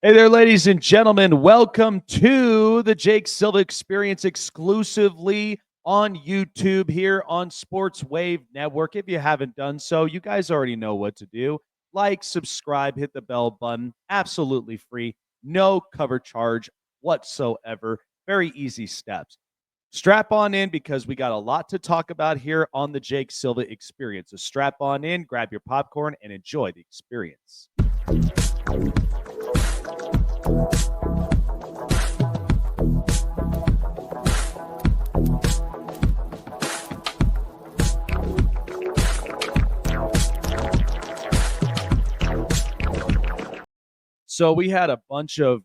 Hey there, ladies and gentlemen. Welcome to the Jake Silva Experience exclusively on YouTube here on Sports Wave Network. If you haven't done so, you guys already know what to do. Like, subscribe, hit the bell button. Absolutely free. No cover charge whatsoever. Very easy steps. Strap on in because we got a lot to talk about here on the Jake Silva Experience. So strap on in, grab your popcorn, and enjoy the experience. So we had a bunch of,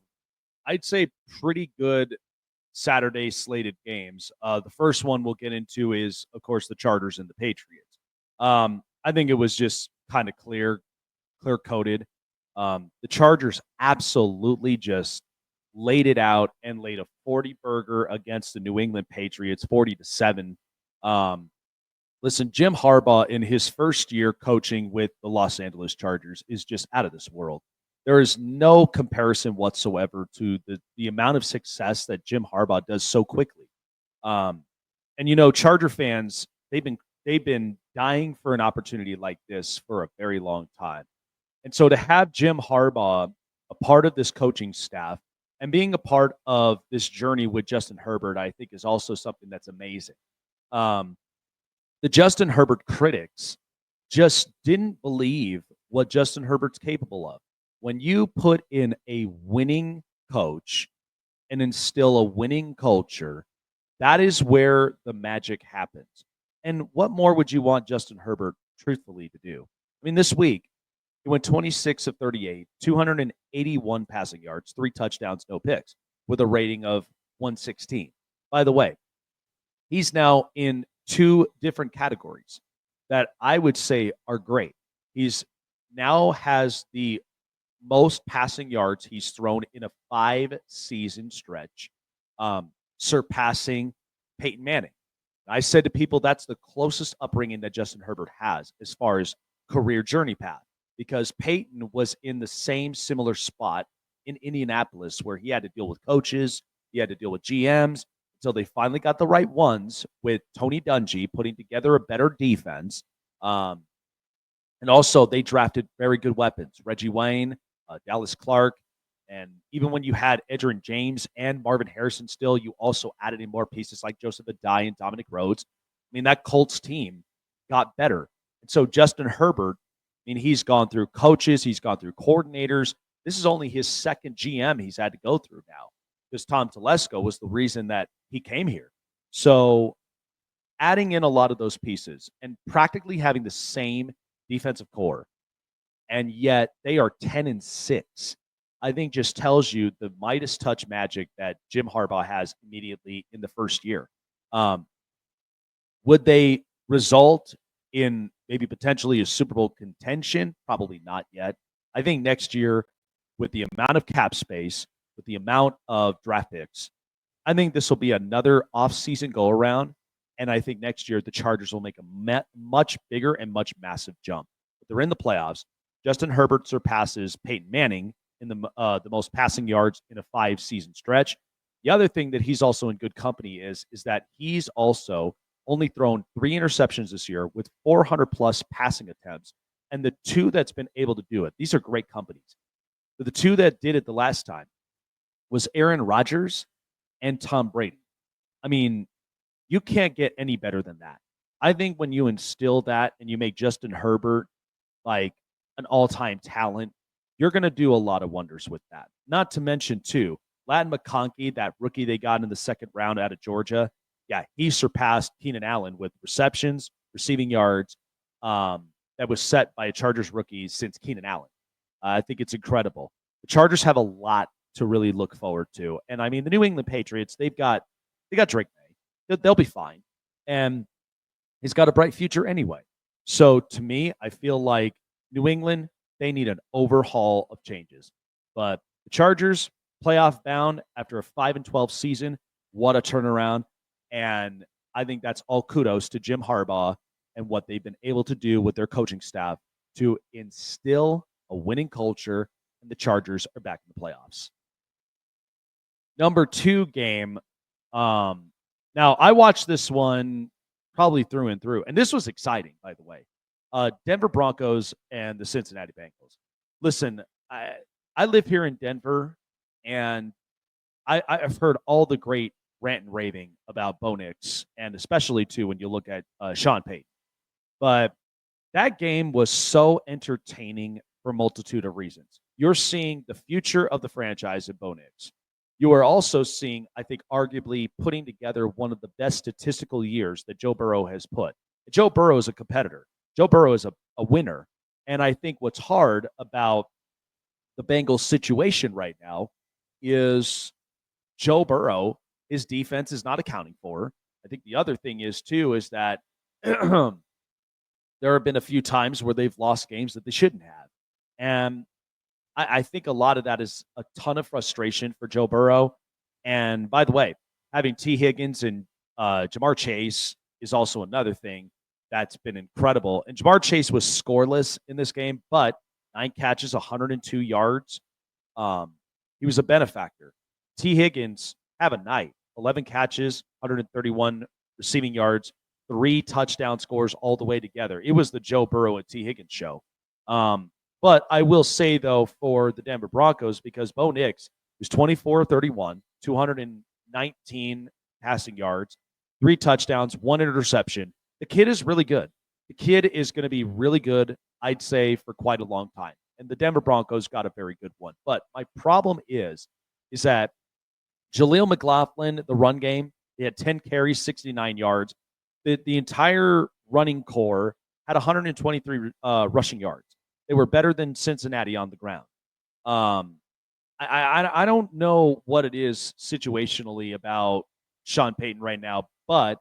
I'd say, pretty good Saturday slated games. The first one we'll get into is, of course, the Chargers and the Patriots. I think it was just kind of clear coded. The Chargers absolutely just laid it out and laid a 40 burger against the New England Patriots, 40-7. Listen, Jim Harbaugh in his first year coaching with the Los Angeles Chargers is just out of this world. There is no comparison whatsoever to the amount of success that Jim Harbaugh does so quickly. And Charger fans, they've been dying for an opportunity like this for a very long time. And so to have Jim Harbaugh a part of this coaching staff and being a part of this journey with Justin Herbert, I think is also something that's amazing. The Justin Herbert critics just didn't believe what Justin Herbert's capable of. When you put in a winning coach and instill a winning culture, that is where the magic happens. And what more would you want Justin Herbert truthfully to do? I mean, this week, he went 26 of 38, 281 passing yards, 3 touchdowns, no picks, with a rating of 116. By the way, he's now in 2 different categories that I would say are great. He's now has the most passing yards he's thrown in a 5-season stretch, surpassing Peyton Manning. I said to people that's the closest upbringing that Justin Herbert has as far as career journey path, because Peyton was in the same similar spot in Indianapolis where he had to deal with coaches, he had to deal with GMs until they finally got the right ones with Tony Dungy putting together a better defense. And also they drafted very good weapons, Reggie Wayne, Dallas Clark. And even when you had Edgerrin James and Marvin Harrison still, you also added in more pieces like Joseph Adai and Dominic Rhodes. I mean, that Colts team got better. And so Justin Herbert, I mean, he's gone through coaches, he's gone through coordinators. This is only his second GM he's had to go through now, because Tom Telesco was the reason that he came here. So adding in a lot of those pieces and practically having the same defensive core, and yet they are 10-6, I think just tells you the Midas touch magic that Jim Harbaugh has immediately in the first year. Would they result in maybe potentially a Super Bowl contention? Probably not yet. I think next year, with the amount of cap space, with the amount of draft picks, I think this will be another offseason go around. And I think next year the Chargers will make a much bigger and much massive jump. But they're in the playoffs. Justin Herbert surpasses Peyton Manning in the most passing yards in a 5-season stretch. The other thing that he's also in good company is that he's also only thrown 3 interceptions this year with 400-plus passing attempts. And the 2 that's been able to do it, these are great companies. But the 2 that did it the last time was Aaron Rodgers and Tom Brady. I mean, you can't get any better than that. I think when you instill that and you make Justin Herbert like an all-time talent, you're going to do a lot of wonders with that. Not to mention, too, Latin McConkey, that rookie they got in the second round out of Georgia, yeah, he surpassed Keenan Allen with receptions, receiving yards, that was set by a Chargers rookie since Keenan Allen. I think it's incredible. The Chargers have a lot to really look forward to. And, I mean, the New England Patriots, they got Drake May. They'll be fine. And he's got a bright future anyway. So, to me, I feel like New England, they need an overhaul of changes. But the Chargers, playoff bound after a 5-12 season, what a turnaround. And I think that's all kudos to Jim Harbaugh and what they've been able to do with their coaching staff to instill a winning culture and the Chargers are back in the playoffs. Number 2 game. Now, I watched this one probably through and through, and this was exciting, by the way. Denver Broncos and the Cincinnati Bengals. Listen, I live here in Denver, and I've heard all the great rant and raving about Bo Nix, and especially, too, when you look at Sean Payton. But that game was so entertaining for a multitude of reasons. You're seeing the future of the franchise in Bo Nix. You are also seeing, I think, arguably putting together one of the best statistical years that Joe Burrow has put. Joe Burrow is a competitor. Joe Burrow is a winner. And I think what's hard about the Bengals situation right now is Joe Burrow, his defense is not accounting for. I think the other thing is, too, is that there have been a few times where they've lost games that they shouldn't have. And I think a lot of that is a ton of frustration for Joe Burrow. And by the way, having T. Higgins and Jamar Chase is also another thing that's been incredible. And Jamar Chase was scoreless in this game, but 9 catches, 102 yards. He was a benefactor. T. Higgins, have a night. 11 catches, 131 receiving yards, 3 touchdown scores all the way together. It was the Joe Burrow and T. Higgins show. But I will say, though, for the Denver Broncos, because Bo Nix was 24-31, 219 passing yards, 3 touchdowns, 1 interception. The kid is really good. The kid is going to be really good, I'd say, for quite a long time. And the Denver Broncos got a very good one. But my problem is that Jaleel McLaughlin, the run game, they had 10 carries, 69 yards. The entire running core had 123 rushing yards. They were better than Cincinnati on the ground. I don't know what it is situationally about Sean Payton right now, but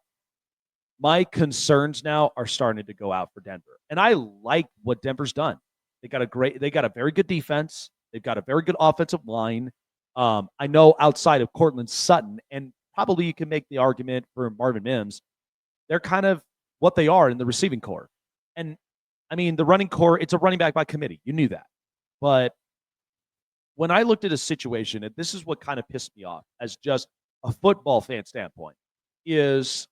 my concerns now are starting to go out for Denver. And I like what Denver's done. They got a very good defense. They've got a very good offensive line. I know outside of Cortland Sutton, and probably you can make the argument for Marvin Mims, they're kind of what they are in the receiving core. And I mean, the running core, it's a running back by committee. You knew that. But when I looked at a situation, and this is what kind of pissed me off as just a football fan standpoint, is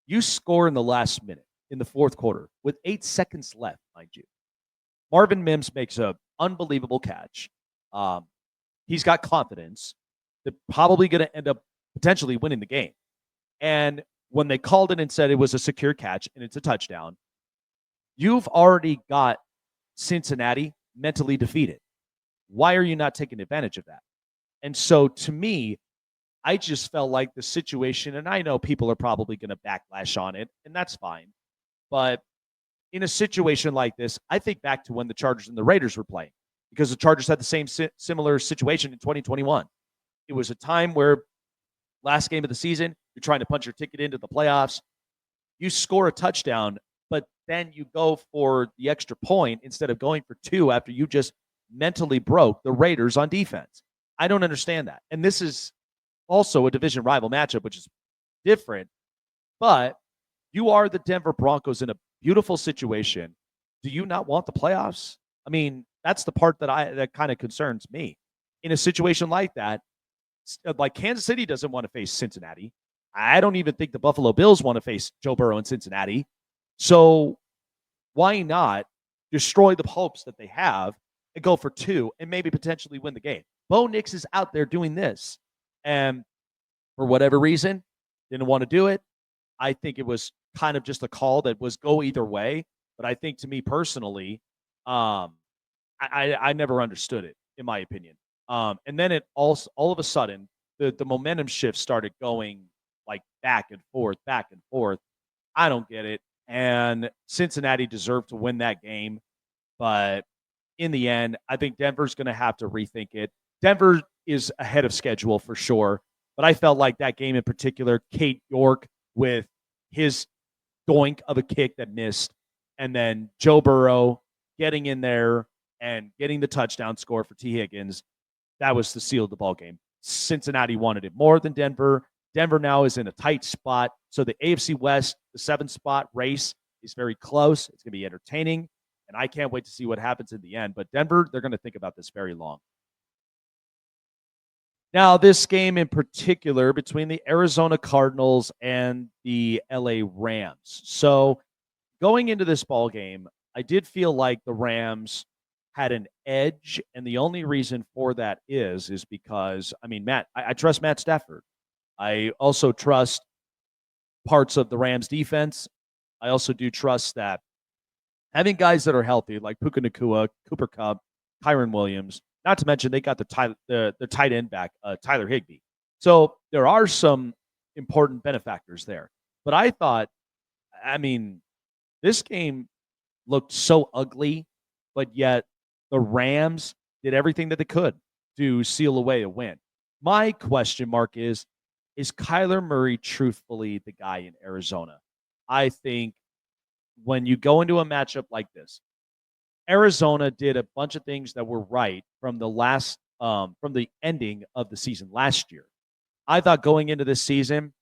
you score in the last minute in the fourth quarter with 8 seconds left, mind you. Marvin Mims makes an unbelievable catch. He's got confidence. They're probably going to end up potentially winning the game. And when they called it and said it was a secure catch and it's a touchdown, you've already got Cincinnati mentally defeated. Why are you not taking advantage of that? And so to me, I just felt like the situation, and I know people are probably going to backlash on it, and that's fine. But in a situation like this, I think back to when the Chargers and the Raiders were playing, because the Chargers had the same similar situation in 2021. It was a time where last game of the season, you're trying to punch your ticket into the playoffs. You score a touchdown, but then you go for the extra point instead of going for 2 after you just mentally broke the Raiders on defense. I don't understand that. And this is also a division rival matchup, which is different. But you are the Denver Broncos in a beautiful situation. Do you not want the playoffs? I mean, that's the part that kind of concerns me. In a situation like that, like Kansas City doesn't want to face Cincinnati. I don't even think the Buffalo Bills want to face Joe Burrow in Cincinnati. So why not destroy the hopes that they have and go for 2 and maybe potentially win the game? Bo Nix is out there doing this. And for whatever reason, didn't want to do it. I think it was kind of just a call that was go either way. But I think to me personally, I never understood it, in my opinion. And then it all of a sudden, the momentum shift started going like back and forth. I don't get it. And Cincinnati deserved to win that game. But in the end, I think Denver's going to have to rethink it. Denver is ahead of schedule for sure. But I felt like that game in particular, Kate York with his doink of a kick that missed, and then Joe Burrow getting in there and getting the touchdown score for T. Higgins, that was the seal of the ball game. Cincinnati wanted it more than Denver. Denver now is in a tight spot. So the AFC West, the 7th spot race is very close. It's going to be entertaining. And I can't wait to see what happens in the end. But Denver, they're going to think about this very long. Now, this game in particular between the Arizona Cardinals and the LA Rams. So going into this ball game, I did feel like the Rams had an edge, and the only reason for that is because I mean, I trust Matt Stafford. I also trust parts of the Rams defense. I also do trust that having guys that are healthy, like Puka Nacua, Cooper Kupp, Kyron Williams, not to mention they got the tight end back, Tyler Higbee. So there are some important benefactors there. But I thought, I mean, this game looked so ugly, but yet the Rams did everything that they could to seal away a win. My question mark is Kyler Murray truthfully the guy in Arizona? I think when you go into a matchup like this, Arizona did a bunch of things that were right from the ending of the season last year. I thought going into this season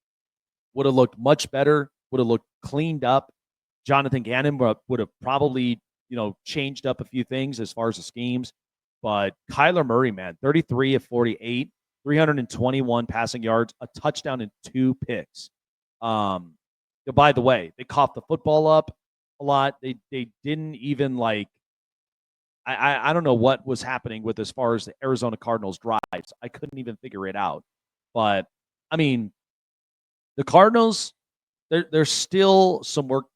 would have looked much better, would have looked cleaned up. Jonathan Gannon would have probably, changed up a few things as far as the schemes. But Kyler Murray, man, 33 of 48, 321 passing yards, a touchdown and 2 picks. By the way, they coughed the football up a lot. They didn't even I don't know what was happening with as far as the Arizona Cardinals drives. I couldn't even figure it out. But I mean, the Cardinals, there's still some work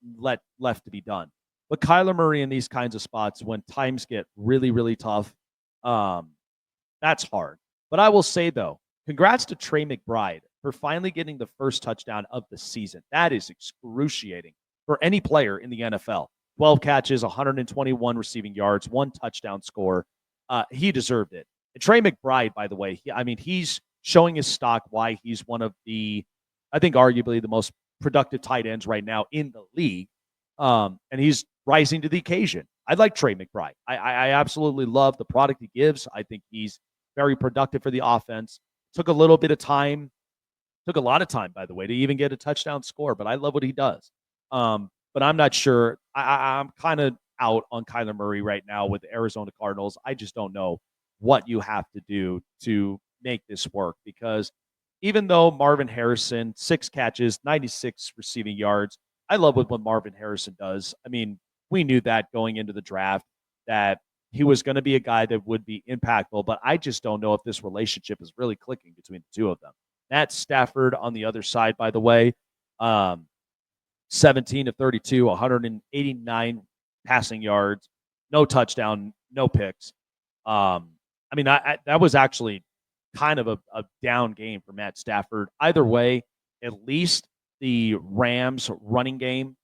left to be done. But Kyler Murray in these kinds of spots, when times get really, really tough, that's hard. But I will say, though, congrats to Trey McBride for finally getting the first touchdown of the season. That is excruciating for any player in the NFL. 12 catches, 121 receiving yards, 1 touchdown score. He deserved it. And Trey McBride, by the way, he's showing his stock why he's one of the, I think, arguably the most productive tight ends right now in the league. And he's rising to the occasion. I like Trey McBride. I absolutely love the product he gives. I think he's very productive for the offense. Took a little bit of time, took a lot of time, by the way, to even get a touchdown score, but I love what he does. But I'm not sure. I'm kind of out on Kyler Murray right now with the Arizona Cardinals. I just don't know what you have to do to make this work, because even though Marvin Harrison, 6 catches, 96 receiving yards, I love what Marvin Harrison does. I mean, we knew that going into the draft that he was going to be a guy that would be impactful, but I just don't know if this relationship is really clicking between the two of them. Matt Stafford on the other side, by the way, 17 of 32, 189 passing yards, no touchdown, no picks. That was actually kind of a down game for Matt Stafford. Either way, at least the Rams running game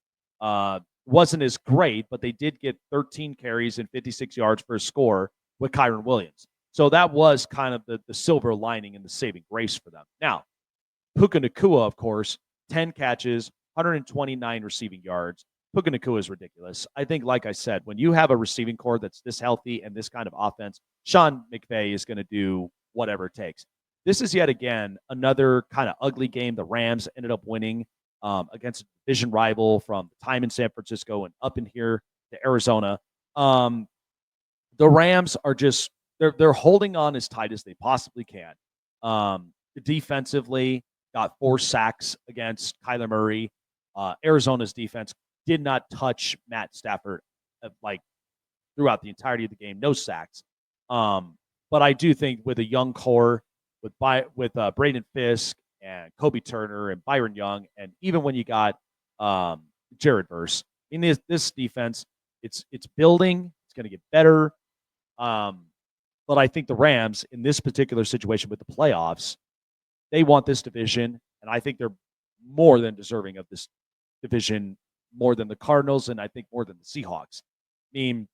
wasn't as great, but they did get 13 carries and 56 yards for a score with Kyron Williams. So that was kind of the silver lining and the saving grace for them. Now, Puka Nacua, of course, 10 catches, 129 receiving yards. Puka Nacua is ridiculous. I think, like I said, when you have a receiving core that's this healthy and this kind of offense, Sean McVay is going to do whatever it takes. This is yet again another kind of ugly game. The Rams ended up winning against a division rival from the time in San Francisco and up in here to Arizona. The Rams are just they're holding on as tight as they possibly can. Defensively, got 4 sacks against Kyler Murray. Arizona's defense did not touch Matt Stafford throughout the entirety of the game. No sacks. But I do think with a young core, with Braden Fisk and Kobe Turner and Byron Young, and even when you got Jared Verse, I mean, this defense, it's building. It's going to get better. But I think the Rams in this particular situation with the playoffs, they want this division, and I think they're more than deserving of this division, more than the Cardinals, and I think more than the Seahawks. I mean,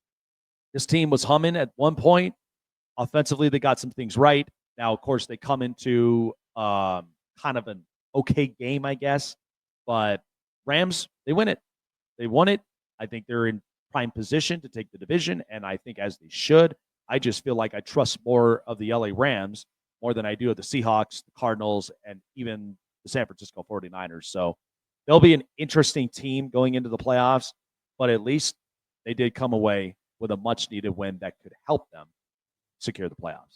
this team was humming at one point. Offensively, they got some things right. Now, of course, they come into kind of an okay game, I guess. But Rams, they win it. They won it. I think they're in prime position to take the division, and I think as they should. I just feel like I trust more of the LA Rams more than I do of the Seahawks, the Cardinals, and even the San Francisco 49ers. So they'll be an interesting team going into the playoffs, but at least they did come away with a much needed win that could help them secure the playoffs.